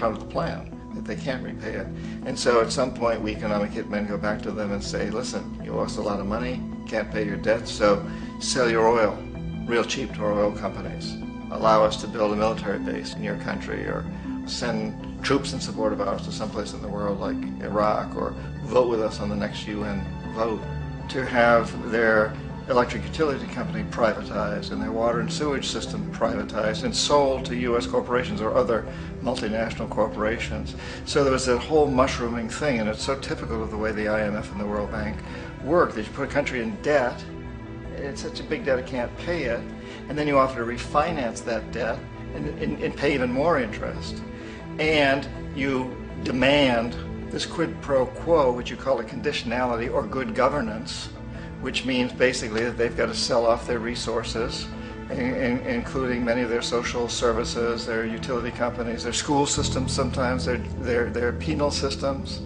part of the plan, that they can't repay it. And so at some point, we economic hitmen go back to them and say, listen, you owe us a lot of money, can't pay your debts, so sell your oil real cheap to our oil companies. Allow us to build a military base in your country, or send troops in support of ours to someplace in the world like Iraq, or vote with us on the next UN vote. To have their electric utility company privatized and their water and sewage system privatized and sold to U.S. corporations or other multinational corporations. So there was that whole mushrooming thing, and it's so typical of the way the IMF and the World Bank work, that you put a country in debt, it's such a big debt it can't pay it, and then you offer to refinance that debt and pay even more interest. And you demand this quid pro quo, which you call a conditionality or good governance, which means basically that they've got to sell off their resources, including many of their social services, their utility companies, their school systems sometimes, their penal systems,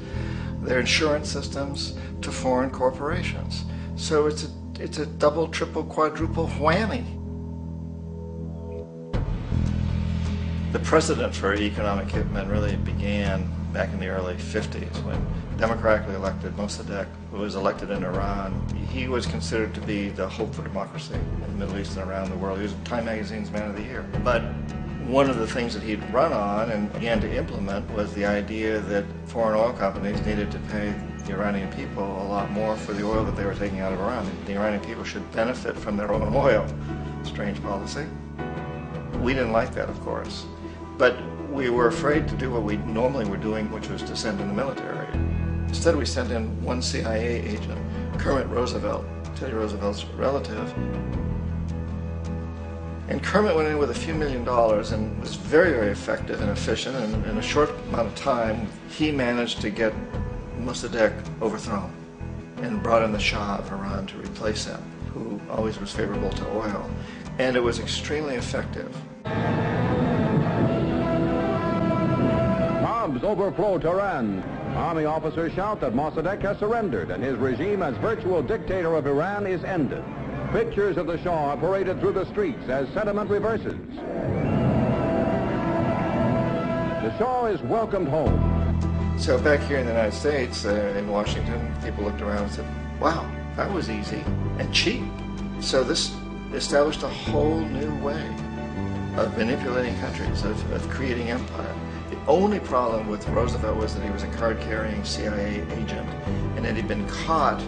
their insurance systems, to foreign corporations. So it's a double, triple, quadruple whammy. The precedent for economic hitmen really began back in the early 50s when democratically elected Mossadegh, who was elected in Iran. He was considered to be the hope for democracy in the Middle East and around the world. He was Time Magazine's Man of the Year. But one of the things that he'd run on and began to implement was the idea that foreign oil companies needed to pay the Iranian people a lot more for the oil that they were taking out of Iran. The Iranian people should benefit from their own oil. Strange policy. We didn't like that, of course. But we were afraid to do what we normally were doing, which was to send in the military. Instead, we sent in one CIA agent, Kermit Roosevelt, Teddy Roosevelt's relative. And Kermit went in with a few $1 million and was very, very effective and efficient. And in a short amount of time, he managed to get Mossadegh overthrown and brought in the Shah of Iran to replace him, who always was favorable to oil. And it was extremely effective. Mobs overflow Tehran. Army officers shout that Mossadegh has surrendered and his regime as virtual dictator of Iran is ended. Pictures of the Shah are paraded through the streets as sentiment reverses. The Shah is welcomed home. So back here in the United States, in Washington, people looked around and said, wow, that was easy and cheap. So this established a whole new way of manipulating countries, of creating empire. The only problem with Roosevelt was that he was a card-carrying CIA agent, and had he been caught,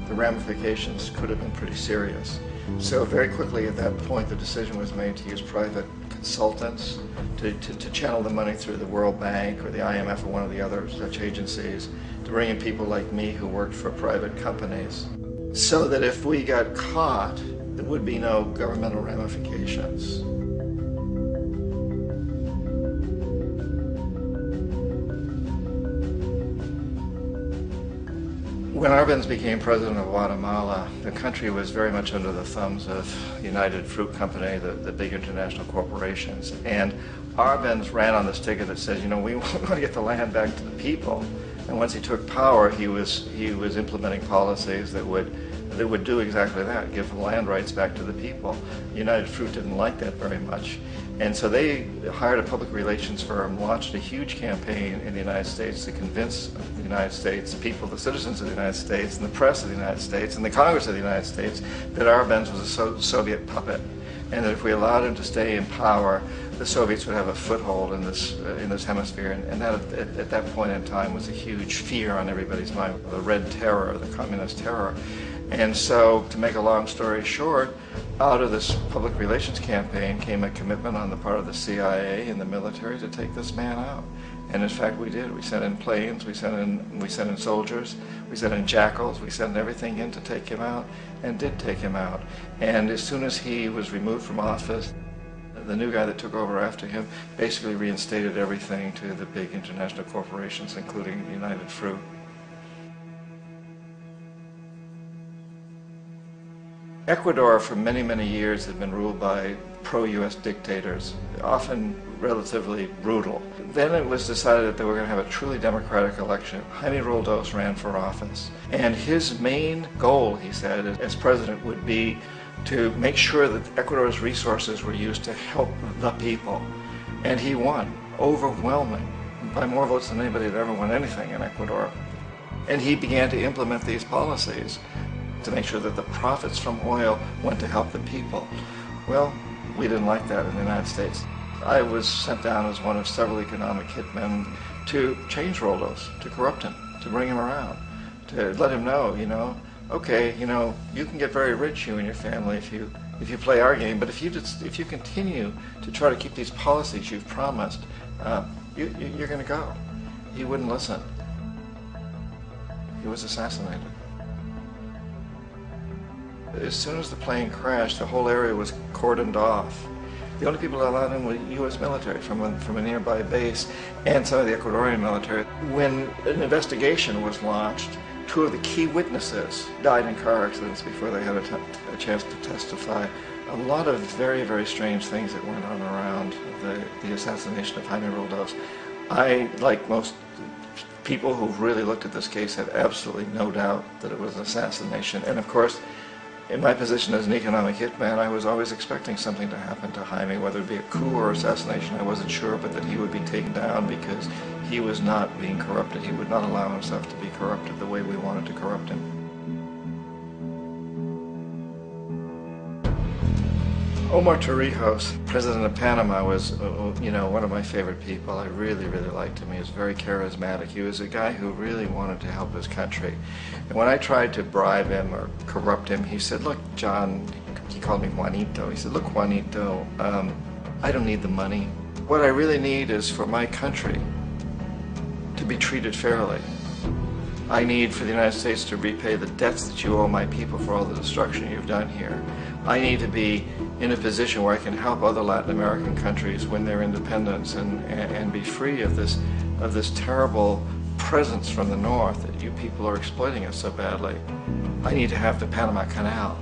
the ramifications could have been pretty serious. So very quickly at that point, the decision was made to use private consultants to channel the money through the World Bank or the IMF or one of the other such agencies, to bring in people like me who worked for private companies, so that if we got caught, there would be no governmental ramifications. When Arbenz became president of Guatemala, the country was very much under the thumbs of United Fruit Company, the big international corporations. And Arbenz ran on this ticket that says, you know, we want to get the land back to the people. And once he took power, he was implementing policies that would do exactly that, give the land rights back to the people. United Fruit didn't like that very much. And so they hired a public relations firm, launched a huge campaign in the United States to convince the United States people, the citizens of the United States, and the press of the United States, and the Congress of the United States, that Arbenz was a Soviet puppet, and that if we allowed him to stay in power, the Soviets would have a foothold in this hemisphere. And that at that point in time was a huge fear on everybody's mind, the Red Terror, the Communist terror. And so, to make a long story short, out of this public relations campaign came a commitment on the part of the CIA and the military to take this man out. And in fact, we did. We sent in planes, we sent in soldiers, we sent in jackals, we sent everything in to take him out, and did take him out. And as soon as he was removed from office, the new guy that took over after him basically reinstated everything to the big international corporations, including United Fruit. Ecuador for many, many years had been ruled by pro-U.S. dictators, often relatively brutal. Then it was decided that they were going to have a truly democratic election. Jaime Roldos ran for office. And his main goal, he said, as president would be to make sure that Ecuador's resources were used to help the people. And he won, overwhelming by more votes than anybody had ever won anything in Ecuador. And he began to implement these policies to make sure that the profits from oil went to help the people. Well, we didn't like that in the United States. I was sent down as one of several economic hitmen to change Roldos, to corrupt him, to bring him around, to let him know, okay, you can get very rich, you and your family, if you play our game, but if you continue to try to keep these policies you've promised, you're going to go. He wouldn't listen. He was assassinated. As soon as the plane crashed, the whole area was cordoned off. The only people allowed in were U.S. military from a nearby base and some of the Ecuadorian military. When an investigation was launched, two of the key witnesses died in car accidents before they had a chance to testify. A lot of very, very strange things that went on around the assassination of Jaime Roldos. I, like most people who've really looked at this case, have absolutely no doubt that it was an assassination. And of course, in my position as an economic hitman, I was always expecting something to happen to Jaime, whether it be a coup or assassination, I wasn't sure, but that he would be taken down because he was not being corrupted. He would not allow himself to be corrupted the way we wanted to corrupt him. Omar Torrijos, president of Panama, was, one of my favorite people. I really, really liked him. He was very charismatic. He was a guy who really wanted to help his country. And when I tried to bribe him or corrupt him, he said, look, John, he called me Juanito. He said, look, Juanito, I don't need the money. What I really need is for my country to be treated fairly. I need for the United States to repay the debts that you owe my people for all the destruction you've done here. I need to be in a position where I can help other Latin American countries win their independence and be free of this terrible presence from the north that you people are exploiting us so badly. I need to have the Panama Canal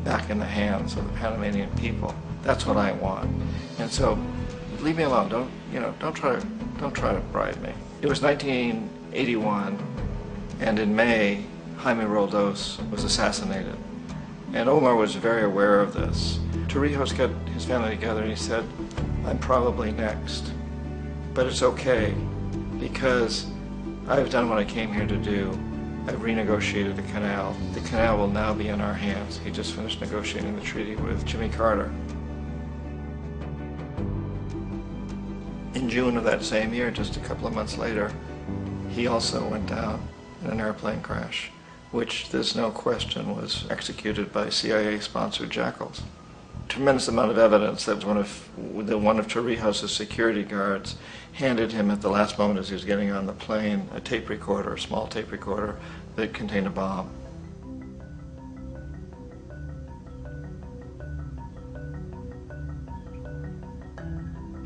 back in the hands of the Panamanian people. That's what I want. And so, leave me alone. Don't try to bribe me. It was 1981, and in May, Jaime Roldos was assassinated. And Omar was very aware of this. Torrijos got his family together and he said, I'm probably next, but it's okay because I've done what I came here to do. I've renegotiated the canal. The canal will now be in our hands. He just finished negotiating the treaty with Jimmy Carter. In June of that same year, just a couple of months later, he also went down in an airplane crash, which there's no question was executed by CIA-sponsored jackals. Tremendous amount of evidence that one of Torrijos' security guards handed him at the last moment as he was getting on the plane a tape recorder, a small tape recorder that contained a bomb.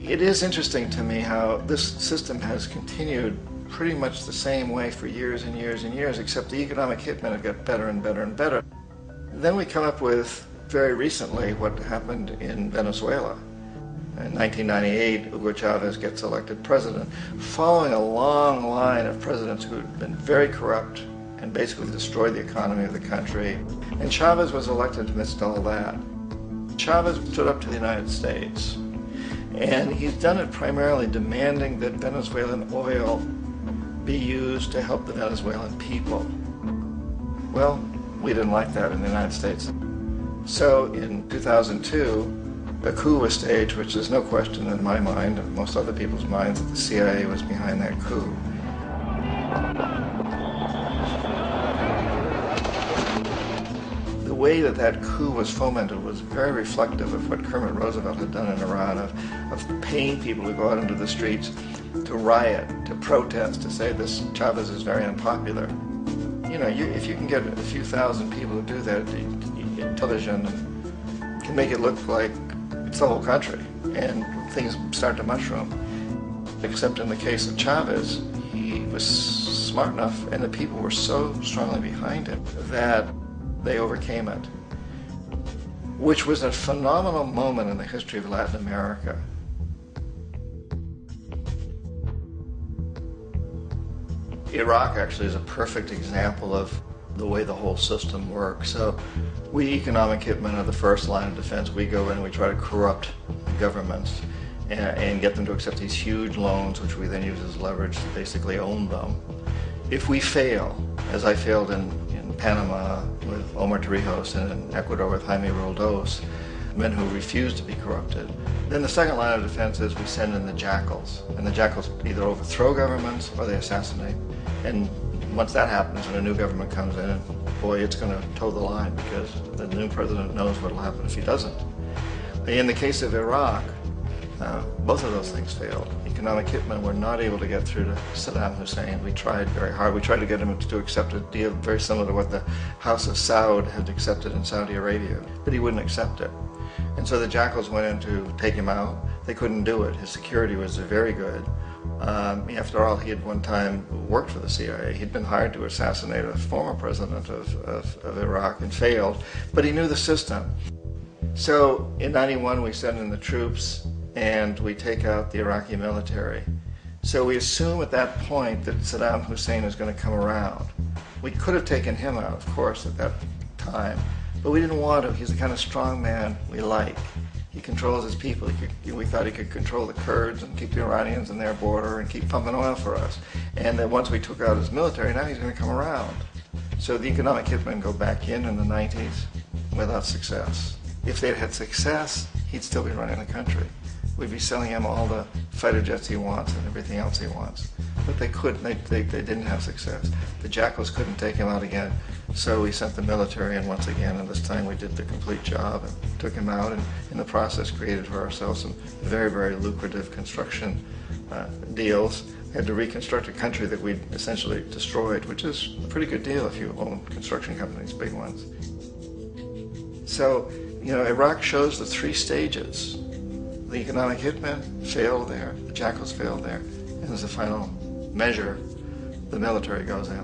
It is interesting to me how this system has continued pretty much the same way for years and years and years, except the economic hitmen have got better and better and better. Then we come up with, very recently, what happened in Venezuela. In 1998, Hugo Chavez gets elected president, following a long line of presidents who had been very corrupt and basically destroyed the economy of the country. And Chavez was elected amidst all that. Chavez stood up to the United States, and he's done it primarily demanding that Venezuelan oil be used to help the Venezuelan people. Well, we didn't like that in the United States. So in 2002, a coup was staged, which there's no question in my mind, and most other people's minds, that the CIA was behind that coup. The way that coup was fomented was very reflective of what Kermit Roosevelt had done in Iran, of paying people to go out into the streets to riot, to protest, to say this Chavez is very unpopular. If you can get a few thousand people to do that, television can make it look like it's the whole country, and things start to mushroom. Except in the case of Chavez, he was smart enough, and the people were so strongly behind him that they overcame it, which was a phenomenal moment in the history of Latin America. Iraq actually is a perfect example of the way the whole system works. So we economic hitmen are the first line of defense. We go in and we try to corrupt governments. and get them to accept these huge loans, which we then use as leverage to basically own them. If we fail, as I failed in Panama with Omar Torrijos and in Ecuador with Jaime Roldos, men who refuse to be corrupted, then the second line of defense is we send in the jackals. And the jackals either overthrow governments or they assassinate. And once that happens and a new government comes in, boy, it's going to toe the line because the new president knows what will happen if he doesn't. In the case of Iraq, both of those things failed. Economic hitmen were not able to get through to Saddam Hussein. We tried very hard. We tried to get him to accept a deal very similar to what the House of Saud had accepted in Saudi Arabia, but he wouldn't accept it. And so the jackals went in to take him out. They couldn't do it. His security was very good. After all, he had one time worked for the CIA. He'd been hired to assassinate a former president of Iraq and failed, but he knew the system. So in 91, we send in the troops and we take out the Iraqi military. So we assume at that point that Saddam Hussein is going to come around. We could have taken him out, of course, at that time, but we didn't want to. He's the kind of strong man we like. He controls his people. We thought he could control the Kurds and keep the Iranians in their border and keep pumping oil for us. And then once we took out his military, now he's going to come around. So the economic hitmen go back in the 90s without success. If they'd had success, he'd still be running the country. We'd be selling him all the fighter jets he wants and everything else he wants. But they couldn't. They didn't have success. The jackals couldn't take him out again. So we sent the military in once again, and this time we did the complete job and took him out, and in the process created for ourselves some very, very lucrative construction deals. We had to reconstruct a country that we'd essentially destroyed, which is a pretty good deal if you own construction companies, big ones. So, Iraq shows the three stages. The economic hitmen failed there, the jackals failed there, and as a final measure, the military goes in.